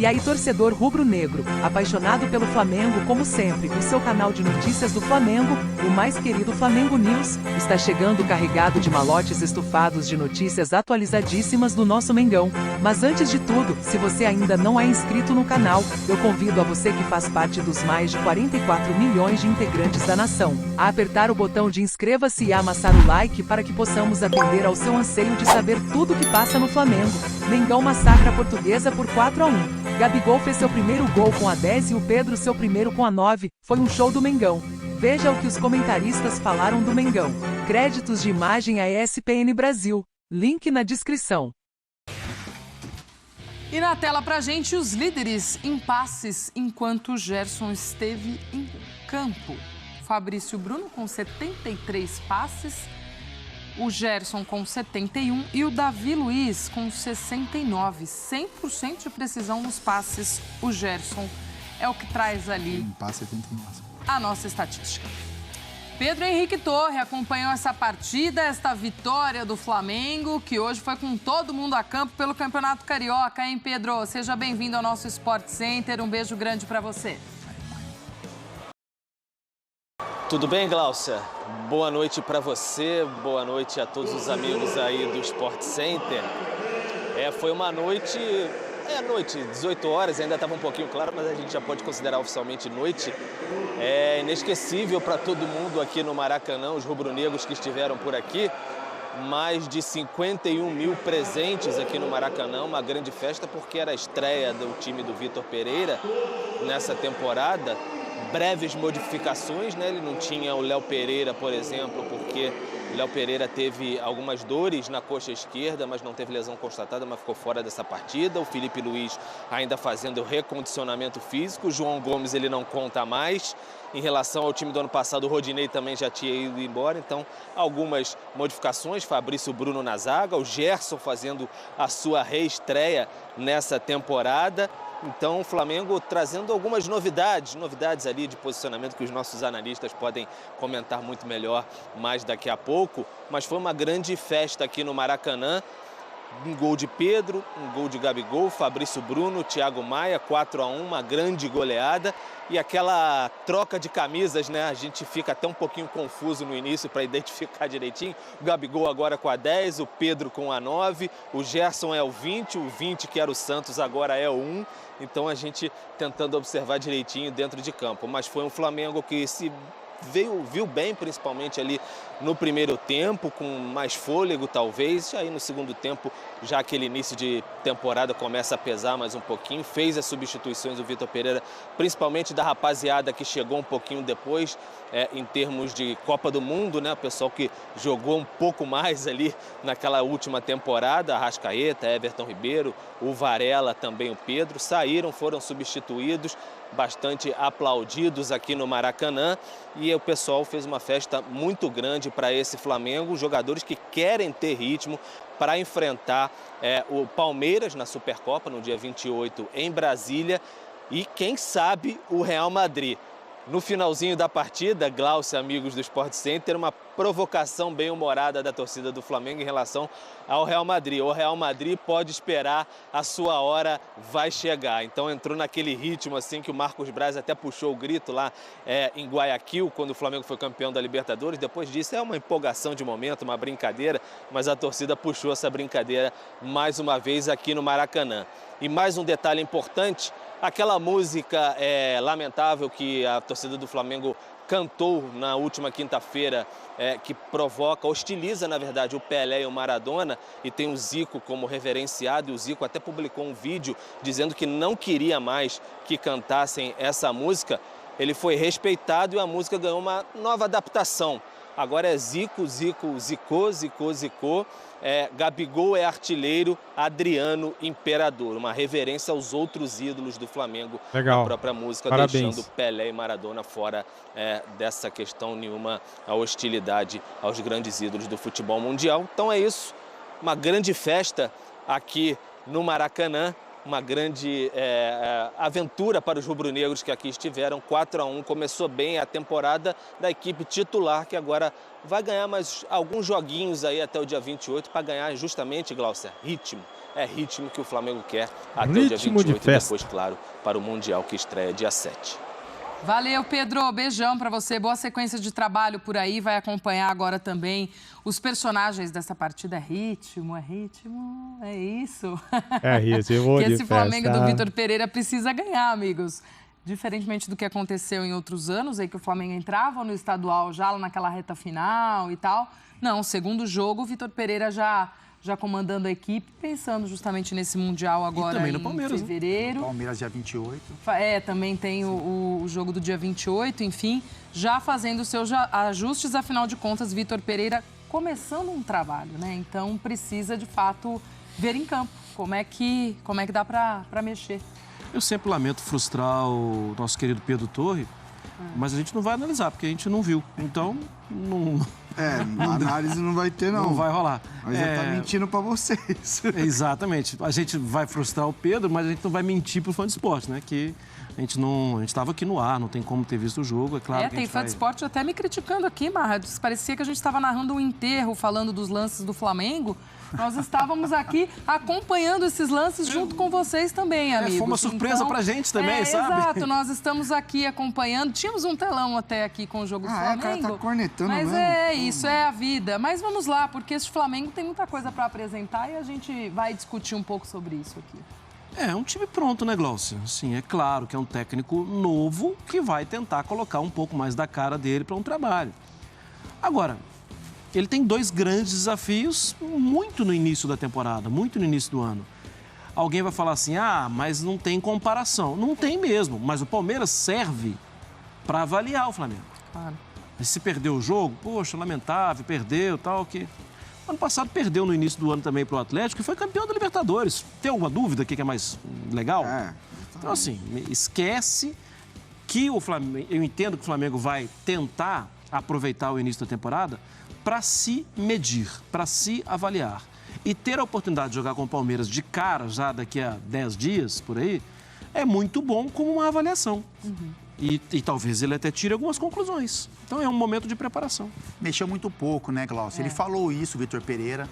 E aí, torcedor rubro-negro, apaixonado pelo Flamengo como sempre, o seu canal de notícias do Flamengo, o mais querido Flamengo News, está chegando carregado de malotes estufados de notícias atualizadíssimas do nosso Mengão. Mas antes de tudo, se você ainda não é inscrito no canal, eu convido a você que faz parte dos mais de 44 milhões de integrantes da nação, a apertar o botão de inscreva-se e a amassar o like para que possamos atender ao seu anseio de saber tudo o que passa no Flamengo. Mengão massacra a Portuguesa por 4-1. Gabigol fez seu primeiro gol com a 10 e o Pedro seu primeiro com a 9, foi um show do Mengão. Veja o que os comentaristas falaram do Mengão. Créditos de imagem a ESPN Brasil. Link na descrição. E na tela pra gente os líderes em passes enquanto Gerson esteve em campo. Fabrício Bruno com 73 passes, o Gerson com 71 e o Davi Luiz com 69. 100% de precisão nos passes. O Gerson é o que traz ali a nossa estatística. Pedro Henrique Torre acompanhou essa partida, esta vitória do Flamengo, que hoje foi com todo mundo a campo pelo Campeonato Carioca, hein, Pedro? Seja bem-vindo ao nosso Sport Center. Um beijo grande para você. Tudo bem, Gláucia? Boa noite para você, boa noite a todos os amigos aí do Sport Center. Foi uma noite, 18 horas, ainda estava um pouquinho claro, mas a gente já pode considerar oficialmente noite. É inesquecível para todo mundo aqui no Maracanã, os rubro-negros que estiveram por aqui. Mais de 51 mil presentes aqui no Maracanã, uma grande festa porque era a estreia do time do Vitor Pereira nessa temporada. Breves modificações, né? Ele não tinha o Léo Pereira, por exemplo, porque o Léo Pereira teve algumas dores na coxa esquerda, mas não teve lesão constatada, mas ficou fora dessa partida. O Felipe Luiz ainda fazendo recondicionamento físico. O João Gomes ele não conta mais. Em relação ao time do ano passado, o Rodinei também já tinha ido embora, então algumas modificações. Fabrício Bruno na zaga, o Gerson fazendo a sua reestreia nessa temporada. Então o Flamengo trazendo algumas novidades ali de posicionamento que os nossos analistas podem comentar muito melhor mais daqui a pouco. Mas foi uma grande festa aqui no Maracanã. Um gol de Pedro, um gol de Gabigol, Fabrício Bruno, Thiago Maia, 4-1, uma grande goleada. E aquela troca de camisas, né? A gente fica até um pouquinho confuso no início para identificar direitinho. O Gabigol agora com a 10, o Pedro com a 9, o Gerson é o 20 que era o Santos agora é o 1. Então a gente tentando observar direitinho dentro de campo. Mas foi um Flamengo que viu bem, principalmente ali no primeiro tempo, com mais fôlego talvez, e aí no segundo tempo, já aquele início de temporada começa a pesar mais um pouquinho, fez as substituições do Vitor Pereira, principalmente da rapaziada que chegou um pouquinho depois, em termos de Copa do Mundo, né? O pessoal que jogou um pouco mais ali naquela última temporada, Arrascaeta, Everton Ribeiro, o Varela, também o Pedro, foram substituídos, bastante aplaudidos aqui no Maracanã, e o pessoal fez uma festa muito grande para esse Flamengo, jogadores que querem ter ritmo para enfrentar o Palmeiras na Supercopa no dia 28 em Brasília e quem sabe o Real Madrid. No finalzinho da partida, Gláucia, amigos do Sport Center, uma provocação bem humorada da torcida do Flamengo em relação ao Real Madrid. O Real Madrid pode esperar, a sua hora vai chegar. Então entrou naquele ritmo assim que o Marcos Braz até puxou o grito lá em Guayaquil, quando o Flamengo foi campeão da Libertadores. Depois disso é uma empolgação de momento, uma brincadeira, mas a torcida puxou essa brincadeira mais uma vez aqui no Maracanã. E mais um detalhe importante, aquela música lamentável que a torcida do Flamengo cantou na última quinta-feira, que hostiliza, na verdade, o Pelé e o Maradona, e tem o Zico como reverenciado, e o Zico até publicou um vídeo dizendo que não queria mais que cantassem essa música. Ele foi respeitado e a música ganhou uma nova adaptação. Agora é Zico, Zico, Zicô, Zicô, Zicô. Gabigol é artilheiro, Adriano imperador. Uma reverência aos outros ídolos do Flamengo. Legal. A própria música, Parabéns. deixando Pelé e Maradona fora dessa questão nenhuma, a hostilidade aos grandes ídolos do futebol mundial. Então é isso, uma grande festa aqui no Maracanã. uma grande aventura para os rubro-negros que aqui estiveram. 4-1, começou bem a temporada da equipe titular, que agora vai ganhar mais alguns joguinhos aí até o dia 28 para ganhar justamente, Glaucia, ritmo. É ritmo que o Flamengo quer até o dia 28 e depois, claro, para o Mundial que estreia dia 7. Valeu, Pedro. Beijão pra você. Boa sequência de trabalho por aí. Vai acompanhar agora também os personagens dessa partida. É ritmo, é isso. É ritmo que de esse Flamengo festa. do Vitor Pereira precisa ganhar, amigos. Diferentemente do que aconteceu em outros anos, aí que o Flamengo entrava no estadual já lá naquela reta final e tal. Não, segundo jogo, o Vitor Pereira já comandando a equipe, pensando justamente nesse Mundial agora também no em Palmeiras, fevereiro. Palmeiras dia 28. Também tem o jogo do dia 28, enfim, já fazendo os seus ajustes, afinal de contas, Vitor Pereira começando um trabalho, né? Então precisa, de fato, ver em campo como é que dá para mexer. Eu sempre lamento frustrar o nosso querido Pedro Torre, mas a gente não vai analisar, porque a gente não viu. Então, não... a análise não vai ter, não. Não vai rolar. Mas já tá mentindo pra vocês. Exatamente. A gente vai frustrar o Pedro, mas a gente não vai mentir pro fã de esporte, né? Que a gente estava aqui no ar, não tem como ter visto o jogo, é claro. Tem fã de esporte até me criticando aqui, Marra. Parecia que a gente estava narrando um enterro, falando dos lances do Flamengo. Nós estávamos aqui acompanhando esses lances junto com vocês também, amigos. Foi uma surpresa pra gente também, sabe? Exato, nós estamos aqui acompanhando. Tínhamos um telão até aqui com o jogo do Flamengo. O cara tá cornetando mas mesmo. Isso é a vida. Mas vamos lá, porque esse Flamengo tem muita coisa para apresentar e a gente vai discutir um pouco sobre isso aqui. É um time pronto, né, Glaucia? Sim, é claro que é um técnico novo que vai tentar colocar um pouco mais da cara dele para um trabalho. Agora, ele tem dois grandes desafios muito no início da temporada, muito no início do ano. Alguém vai falar assim, mas não tem comparação. Não tem mesmo, mas o Palmeiras serve para avaliar o Flamengo. Claro. E se perdeu o jogo, poxa, lamentável, perdeu, tal, que... Ano passado perdeu no início do ano também para o Atlético e foi campeão da Libertadores. Tem alguma dúvida o que é mais legal? Então, assim, esquece que o Flamengo... Eu entendo que o Flamengo vai tentar aproveitar o início da temporada para se medir, para se avaliar. E ter a oportunidade de jogar com o Palmeiras de cara já daqui a 10 dias, por aí, é muito bom como uma avaliação. E talvez ele até tire algumas conclusões. Então é um momento de preparação. Mexeu muito pouco, né, Glaucio? Ele falou isso, Vitor Pereira,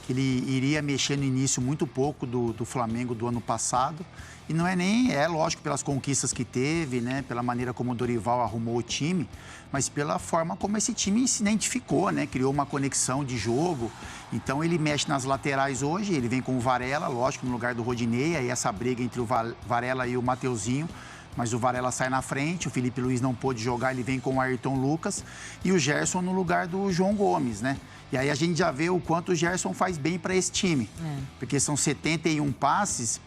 que ele iria mexer no início muito pouco do Flamengo do ano passado. E não é lógico, pelas conquistas que teve, né, pela maneira como o Dorival arrumou o time, mas pela forma como esse time se identificou, né, criou uma conexão de jogo. Então ele mexe nas laterais hoje, ele vem com o Varela, lógico, no lugar do Rodinei, aí essa briga entre o Varela e o Mateuzinho. Mas o Varela sai na frente, o Felipe Luiz não pôde jogar, ele vem com o Ayrton Lucas e o Gerson no lugar do João Gomes, né? E aí a gente já vê o quanto o Gerson faz bem para esse time. Porque são 71 passes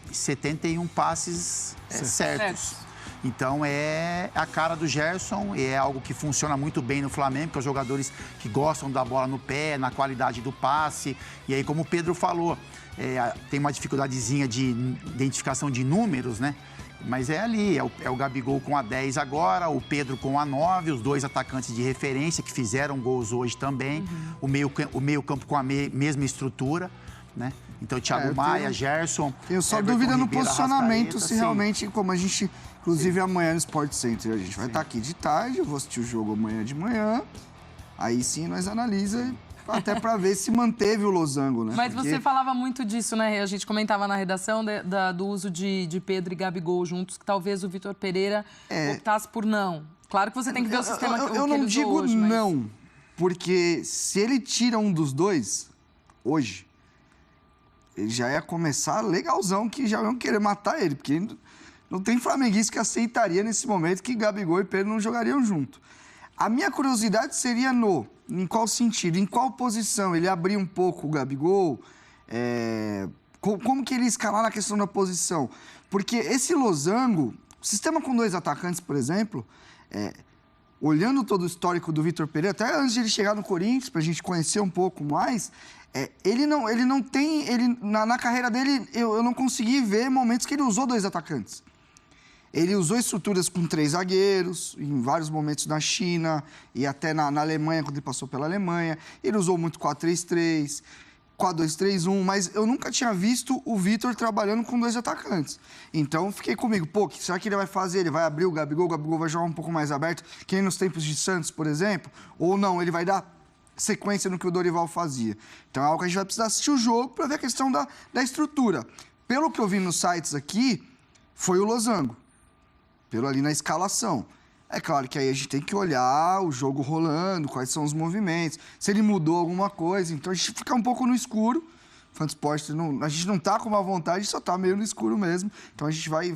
certos. Então é a cara do Gerson, é algo que funciona muito bem no Flamengo, porque os jogadores que gostam da bola no pé, na qualidade do passe. E aí, como o Pedro falou, tem uma dificuldadezinha de identificação de números, né? Mas é ali, é o Gabigol com a 10 agora, o Pedro com a 9, os dois atacantes de referência que fizeram gols hoje também, o meio campo com a mesma estrutura, né? Então, Thiago Maia, Gerson... Tenho só Everton dúvida no Ribeiro, posicionamento, Arrascaeta, se sim. realmente, como a gente, inclusive amanhã no Sport Center, a gente vai estar aqui de tarde, eu vou assistir o jogo amanhã de manhã, aí sim nós analisa até para ver se manteve o losango, né? Mas Porque... você falava muito disso, né? A gente comentava na redação do uso de Pedro e Gabigol juntos, que talvez o Vitor Pereira optasse por não. Claro que você tem que ver o sistema que eu não ele usou digo hoje, mas... não, porque se ele tira um dos dois, hoje, ele já ia começar legalzão, que já iam querer matar ele, porque não tem flamenguista que aceitaria nesse momento que Gabigol e Pedro não jogariam junto. A minha curiosidade seria em qual sentido, em qual posição ele abrir um pouco o Gabigol, como que ele escalar na questão da posição. Porque esse losango, o sistema com dois atacantes, por exemplo, olhando todo o histórico do Vitor Pereira, até antes de ele chegar no Corinthians, para a gente conhecer um pouco mais, ele não tem, na carreira dele, eu não consegui ver momentos que ele usou dois atacantes. Ele usou estruturas com 3 zagueiros, em vários momentos na China e até na Alemanha, quando ele passou pela Alemanha. Ele usou muito 4-3-3. 4-2-3-1, mas eu nunca tinha visto o Vitor trabalhando com 2 atacantes. Então, fiquei comigo, pô, será que ele vai fazer? Ele vai abrir o Gabigol vai jogar um pouco mais aberto, que nem nos tempos de Santos, por exemplo? Ou não, ele vai dar sequência no que o Dorival fazia? Então, é algo que a gente vai precisar assistir o jogo para ver a questão da estrutura. Pelo que eu vi nos sites aqui, foi o losango, pelo ali na escalação. É claro que aí a gente tem que olhar o jogo rolando, quais são os movimentos, se ele mudou alguma coisa. Então a gente fica um pouco no escuro. Fantasport, a gente não tá com uma vontade, só tá meio no escuro mesmo. Então a gente vai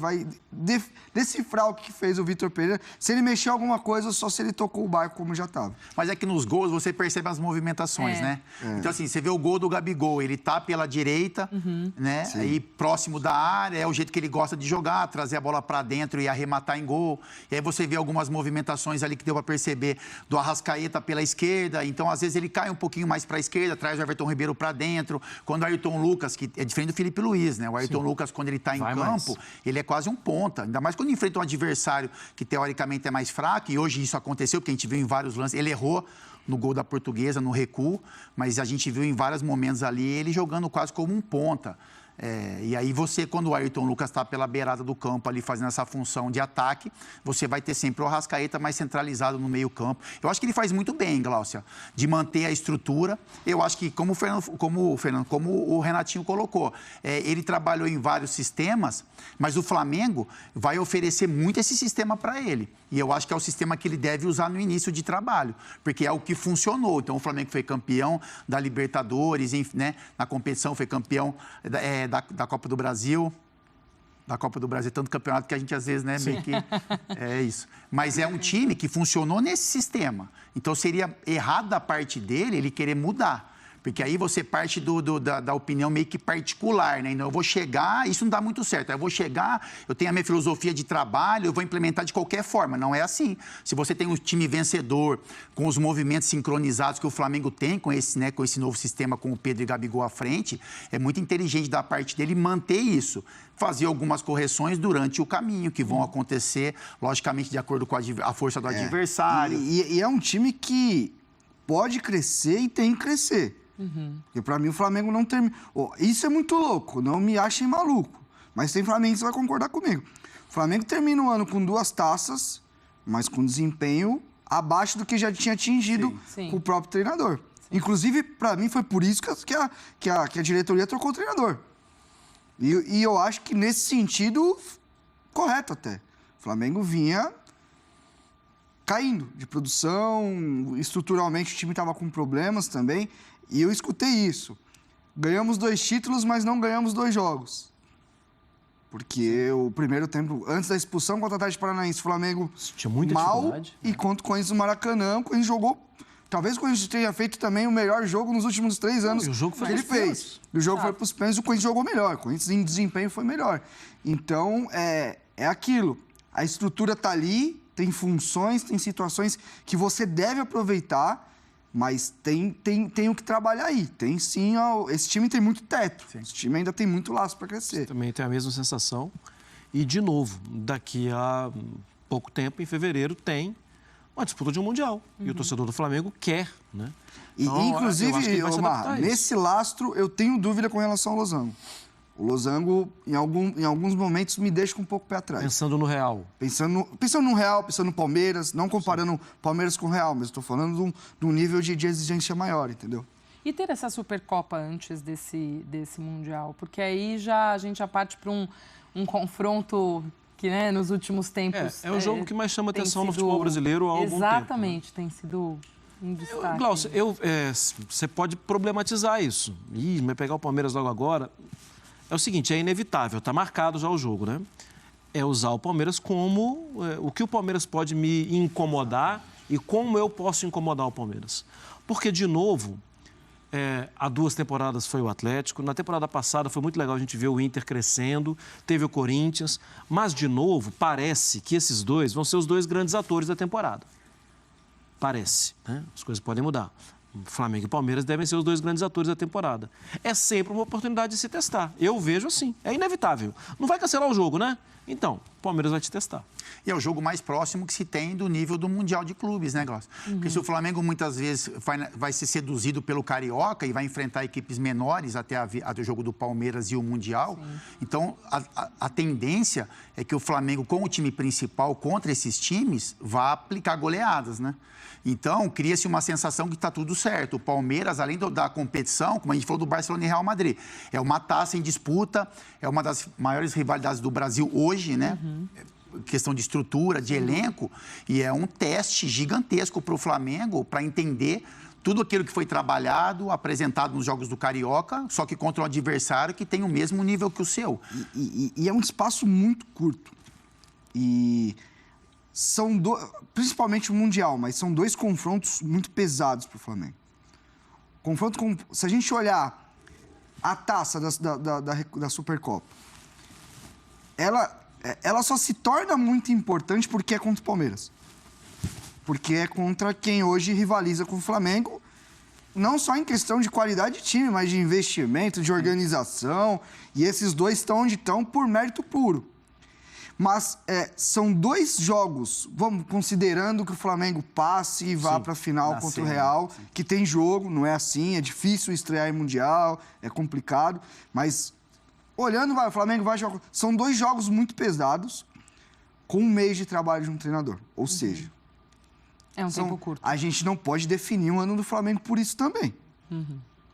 decifrar o que fez o Vitor Pereira. Se ele mexeu alguma coisa ou só se ele tocou o barco como já tava. Mas é que nos gols você percebe as movimentações, né? Então, assim, você vê o gol do Gabigol, ele tá pela direita, né? Sim. Aí próximo da área, é o jeito que ele gosta de jogar, trazer a bola para dentro e arrematar em gol. E aí você vê algumas movimentações ali que deu para perceber do Arrascaeta pela esquerda. Então, às vezes, ele cai um pouquinho mais para a esquerda, traz o Everton Ribeiro para dentro. Quando o Ayrton Lucas, que é diferente do Felipe Luiz, né? O Ayrton Lucas, quando ele tá em campo, ele é quase um ponta. Ainda mais quando enfrenta um adversário que, teoricamente, é mais fraco. E hoje isso aconteceu, porque a gente viu em vários lances. Ele errou no gol da Portuguesa, no recuo. Mas a gente viu em vários momentos ali ele jogando quase como um ponta. E aí você, quando o Ayrton Lucas está pela beirada do campo ali fazendo essa função de ataque, você vai ter sempre o Arrascaeta mais centralizado no meio campo. Eu acho que ele faz muito bem, Gláucia, de manter a estrutura. Eu acho que, como o Renatinho colocou, ele trabalhou em vários sistemas, mas o Flamengo vai oferecer muito esse sistema para ele. E eu acho que é o sistema que ele deve usar no início de trabalho, porque é o que funcionou. Então, o Flamengo foi campeão da Libertadores, né? Na competição foi campeão da Copa do Brasil. Da Copa do Brasil, tanto campeonato que a gente, às vezes, né, meio que... É isso. Mas é um time que funcionou nesse sistema. Então, seria errado da parte dele ele querer mudar. Porque aí você parte da opinião meio que particular, né? Então, eu vou chegar, isso não dá muito certo. Eu vou chegar, eu tenho a minha filosofia de trabalho, eu vou implementar de qualquer forma. Não é assim. Se você tem um time vencedor, com os movimentos sincronizados que o Flamengo tem com esse novo sistema, com o Pedro e Gabigol à frente, é muito inteligente da parte dele manter isso. Fazer algumas correções durante o caminho, que vão acontecer, logicamente, de acordo com a força do adversário. E é um time que pode crescer e tem que crescer. Porque, para mim, o Flamengo não termina... Isso é muito louco, não me achem maluco. Mas tem Flamengo que você vai concordar comigo. O Flamengo termina o ano com 2 taças, mas com desempenho abaixo do que já tinha atingido com o próprio treinador. Sim. Inclusive, para mim, foi por isso que a diretoria trocou o treinador. E eu acho que, nesse sentido, correto até. O Flamengo vinha caindo de produção, estruturalmente o time estava com problemas também. E eu escutei isso. Ganhamos 2 títulos, mas não ganhamos 2 jogos. Porque o primeiro tempo, antes da expulsão contra o Atlético Paranaense, o Flamengo tinha muita mal. E contra o Corinthians no Maracanã, o Corinthians jogou... Talvez o Corinthians tenha feito também o melhor jogo nos últimos 3 anos. E o jogo foi que ele fez. O jogo foi para os pênaltis, o Corinthians jogou melhor. O Corinthians em desempenho foi melhor. Então, é aquilo. A estrutura está ali, tem funções, tem situações que você deve aproveitar. Mas tem o que trabalhar aí. Tem sim, esse time tem muito teto. Sim. Esse time ainda tem muito laço para crescer. Você também tem a mesma sensação. E, de novo, daqui a pouco tempo, em fevereiro, tem uma disputa de um Mundial. E o torcedor do Flamengo quer, né? Então, inclusive, Omar, nesse lastro, eu tenho dúvida com relação ao losango. O losango, em alguns momentos, me deixa com um pouco o pé atrás. Pensando no Real. Pensando no Real, pensando no Palmeiras, não comparando Palmeiras com o Real, mas estou falando de um nível de exigência maior, entendeu? E ter essa Supercopa antes desse Mundial? Porque aí a gente já parte para um confronto que, né, nos últimos tempos... É o jogo que mais chama atenção no futebol brasileiro há algum tempo. Exatamente, né? Tem sido... um destaque. Glaucio, você pode problematizar isso. Vai pegar o Palmeiras logo agora... É o seguinte, é inevitável, está marcado já o jogo, né? É usar o Palmeiras como... o que o Palmeiras pode me incomodar e como eu posso incomodar o Palmeiras. Porque, de novo, há 2 temporadas foi o Atlético, na temporada passada foi muito legal a gente ver o Inter crescendo, teve o Corinthians, mas, de novo, parece que esses 2 vão ser os 2 grandes atores da temporada. Parece, né? As coisas podem mudar. Flamengo e Palmeiras devem ser os 2 grandes atores da temporada. É sempre uma oportunidade de se testar. Eu vejo assim. É inevitável. Não vai cancelar o jogo, né? Então, o Palmeiras vai te testar. E é o jogo mais próximo que se tem do nível do Mundial de Clubes, né, Glaucio? Porque se o Flamengo muitas vezes vai ser seduzido pelo Carioca e vai enfrentar equipes menores até o jogo do Palmeiras e o Mundial, então a tendência é que o Flamengo, com o time principal contra esses times, vá aplicar goleadas, né? Então, cria-se uma sensação que está tudo certo. O Palmeiras, além da competição, como a gente falou do Barcelona e Real Madrid, é uma taça em disputa, é uma das maiores rivalidades do Brasil hoje, né? Questão de estrutura, de elenco, e é um teste gigantesco para o Flamengo para entender tudo aquilo que foi trabalhado, apresentado nos Jogos do Carioca, só que contra um adversário que tem o mesmo nível que o seu. E é um espaço muito curto. E são principalmente o Mundial, mas são dois confrontos muito pesados para o Flamengo. Se a gente olhar a taça da Supercopa, ela só se torna muito importante porque é contra o Palmeiras. Porque é contra quem hoje rivaliza com o Flamengo, não só em questão de qualidade de time, mas de investimento, de organização. E esses dois estão onde estão por mérito puro. Mas são dois jogos, vamos considerando que o Flamengo passe e vá para a final contra o Real, que tem jogo, não é assim, é difícil estrear em Mundial, é complicado, mas olhando, o Flamengo vai jogar. São dois jogos muito pesados, com um mês de trabalho de um treinador. Ou seja, é um tempo curto. A gente não pode definir um ano do Flamengo por isso também.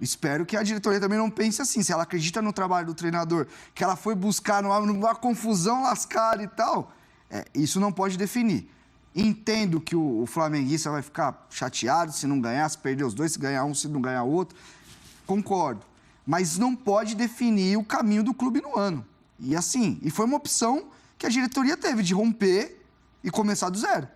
Espero que a diretoria também não pense assim. Se ela acredita no trabalho do treinador, que ela foi buscar numa confusão lascada e tal, isso não pode definir. Entendo que o flamenguista vai ficar chateado se não ganhar, se perder os dois, se ganhar um, se não ganhar outro. Concordo. Mas não pode definir o caminho do clube no ano. E foi uma opção que a diretoria teve de romper e começar do zero.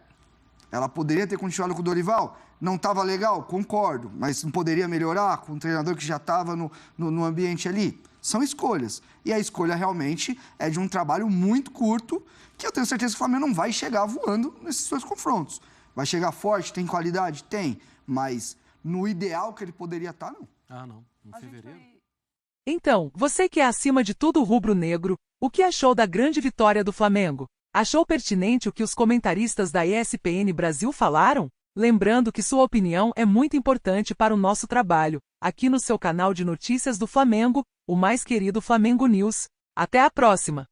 Ela poderia ter continuado com o Dorival? Não estava legal? Concordo. Mas não poderia melhorar com um treinador que já estava no ambiente ali? São escolhas. E a escolha realmente é de um trabalho muito curto, que eu tenho certeza que o Flamengo não vai chegar voando nesses dois confrontos. Vai chegar forte, tem qualidade? Tem. Mas no ideal que ele poderia estar, não. Ah, não. Em fevereiro. Então, você que é acima de tudo rubro-negro, o que achou da grande vitória do Flamengo? Achou pertinente o que os comentaristas da ESPN Brasil falaram? Lembrando que sua opinião é muito importante para o nosso trabalho, aqui no seu canal de notícias do Flamengo, o mais querido Flamengo News. Até a próxima!